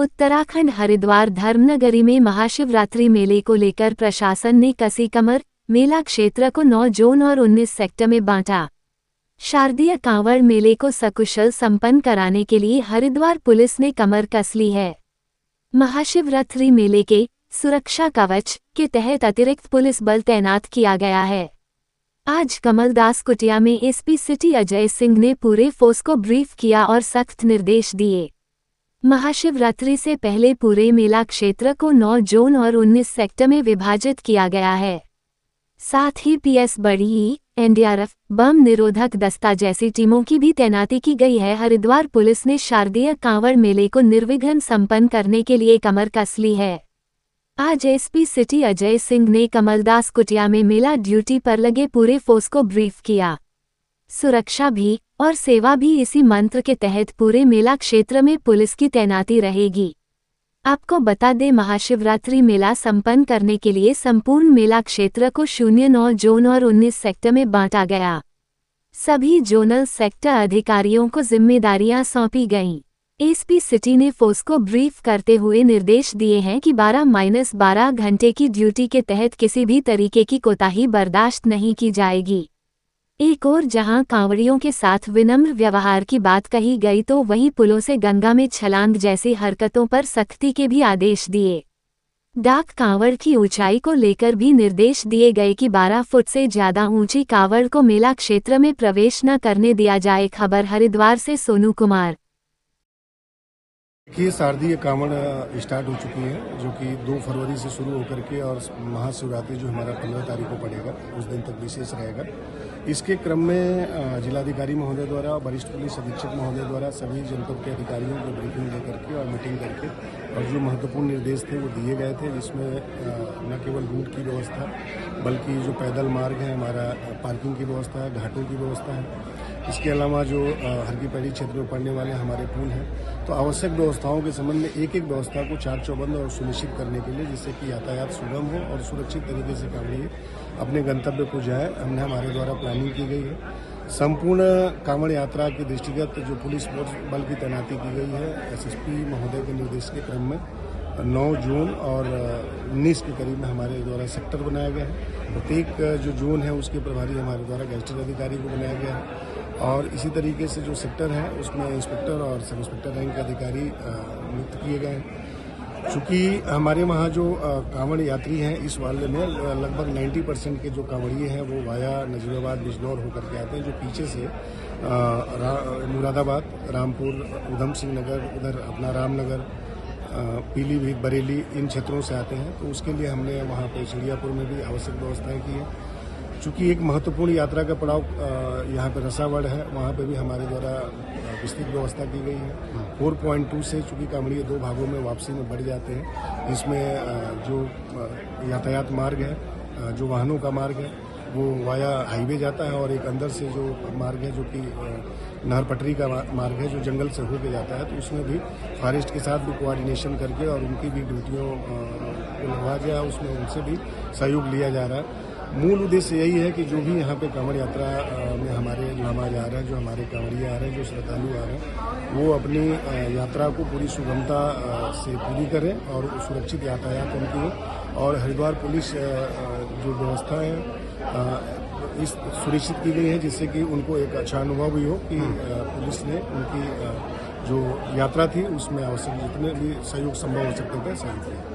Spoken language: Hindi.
उत्तराखंड हरिद्वार धर्मनगरी में महाशिवरात्रि मेले को लेकर प्रशासन ने कसी कमर। मेला क्षेत्र को 9 जोन और 19 सेक्टर में बांटा। शारदीय कांवड़ मेले को सकुशल संपन्न कराने के लिए हरिद्वार पुलिस ने कमर कस ली है। महाशिवरात्रि मेले के सुरक्षा कवच के तहत अतिरिक्त पुलिस बल तैनात किया गया है। आज कमलदास कुटिया में एसपी सिटी अजय सिंह ने पूरे फोर्स को ब्रीफ किया और सख्त निर्देश दिए। महाशिवरात्रि से पहले पूरे मेला क्षेत्र को 9 जोन और 19 सेक्टर में विभाजित किया गया है। साथ ही पीएस बड़ी, एनडीआरएफ, बम निरोधक दस्ता जैसी टीमों की भी तैनाती की गई है। हरिद्वार पुलिस ने शारदीय कांवड़ मेले को निर्विघ्न संपन्न करने के लिए कमर कस ली है। आज एसपी सिटी अजय सिंह ने कमलदास कुटिया में मेला ड्यूटी पर लगे पूरे फोर्स को ब्रीफ किया। सुरक्षा भी और सेवा भी इसी मंत्र के तहत पूरे मेला क्षेत्र में पुलिस की तैनाती रहेगी। आपको बता दें, महाशिवरात्रि मेला संपन्न करने के लिए संपूर्ण मेला क्षेत्र को 09 जोन और 19 सेक्टर में बांटा गया। सभी जोनल सेक्टर अधिकारियों को जिम्मेदारियां सौंपी गईं। एसपी सिटी ने फोर्स को ब्रीफ करते हुए निर्देश दिए हैं कि 12-12 घंटे की ड्यूटी के तहत किसी भी तरीके की कोताही बर्दाश्त नहीं की जाएगी। एक और जहां कांवड़ियों के साथ विनम्र व्यवहार की बात कही गई, तो वहीं पुलों से गंगा में छलांग जैसी हरकतों पर सख्ती के भी आदेश दिए। डाक कांवड़ की ऊंचाई को लेकर भी निर्देश दिए गए कि 12 फुट से ज्यादा ऊंची कांवड़ को मेला क्षेत्र में प्रवेश न करने दिया जाए। खबर हरिद्वार से सोनू कुमार। ये शारदीय कांवड़ स्टार्ट हो चुकी है, जो कि 2 फरवरी से शुरू होकर के और महाशिवरात्रि जो हमारा 15 तारीख को पड़ेगा, उस दिन तक विशेष रहेगा। इसके क्रम में जिलाधिकारी महोदय द्वारा, वरिष्ठ पुलिस अधीक्षक महोदय द्वारा सभी जनपद के अधिकारियों को ब्रीफिंग दे करके और मीटिंग करके और जो महत्वपूर्ण निर्देश थे वो दिए गए थे, जिसमें न केवल रूट की व्यवस्था बल्कि जो पैदल मार्ग है, हमारा पार्किंग की व्यवस्था है, घाटों की व्यवस्था है, इसके अलावा जो हर की पैड़ी क्षेत्र में पड़ने वाले हमारे पुल हैं, तो आवश्यक व्यवस्थाओं के संबंध में एक एक व्यवस्था को चार चौबंद और सुनिश्चित करने के लिए, जिससे कि यातायात सुगम हो और सुरक्षित तरीके से कांवड़िए अपने गंतव्य को जाए, हमने हमारे द्वारा प्लानिंग की गई है। संपूर्ण कांवड़ यात्रा के दृष्टिगत जो पुलिस फोर्स बल की तैनाती की गई है, एसएसपी महोदय के निर्देश के क्रम में 9 जोन और 19 के करीब में हमारे द्वारा सेक्टर बनाया गया है। प्रत्येक जो जोन है उसके प्रभारी हमारे द्वारा गैजेटेड अधिकारी को बनाया गया है और इसी तरीके से जो सेक्टर है उसमें इंस्पेक्टर और सब इंस्पेक्टर रैंक के अधिकारी नियुक्त किए गए हैं। चूँकि हमारे वहाँ जो कांवड़ यात्री हैं, इस वाले में लगभग 90% के जो कांवड़िए हैं वो वाया नजीबाबाद बिजनौर होकर के आते हैं, जो पीछे से मुरादाबाद, रामपुर, उधम सिंह नगर, उधर अपना रामनगर, पीलीभीत, बरेली, इन क्षेत्रों से आते हैं। तो उसके लिए हमने वहाँ पे चिड़ियापुर में भी आवश्यक व्यवस्थाएं की है। चूँकि एक महत्वपूर्ण यात्रा का पड़ाव यहाँ पे रसावड़ है, वहाँ पे भी हमारे द्वारा विस्तृत व्यवस्था की गई है। 4.2 से चूँकि कांवड़िए 2 भागों में वापसी में बढ़ जाते हैं, जिसमें जो यातायात मार्ग है, जो वाहनों का मार्ग है, वो वाया हाईवे जाता है और एक अंदर से जो मार्ग है जो कि नहर पटरी का मार्ग है, जो जंगल से होके जाता है, तो उसमें भी फॉरेस्ट के साथ भी कोऑर्डिनेशन करके और उनकी भी ड्यूटियों को लगवा गया, उसमें उनसे भी सहयोग लिया जा रहा है। मूल उद्देश्य यही है कि जो भी यहाँ पे कांवड़ यात्रा में हमारे नमाज आ रहे हैं, जो हमारे कांवड़िए आ रहे हैं, जो श्रद्धालु आ रहे हैं, वो अपनी यात्रा को पूरी सुगमता से पूरी करें और सुरक्षित यातायात उनकी हो। और हरिद्वार पुलिस जो व्यवस्था है इस सुनिश्चित की गई है, जिससे कि उनको एक अच्छा अनुभव भी हो कि पुलिस ने उनकी जो यात्रा थी उसमें आवश्यक जितने भी सहयोग संभव हो सकते थे सहयोग किया।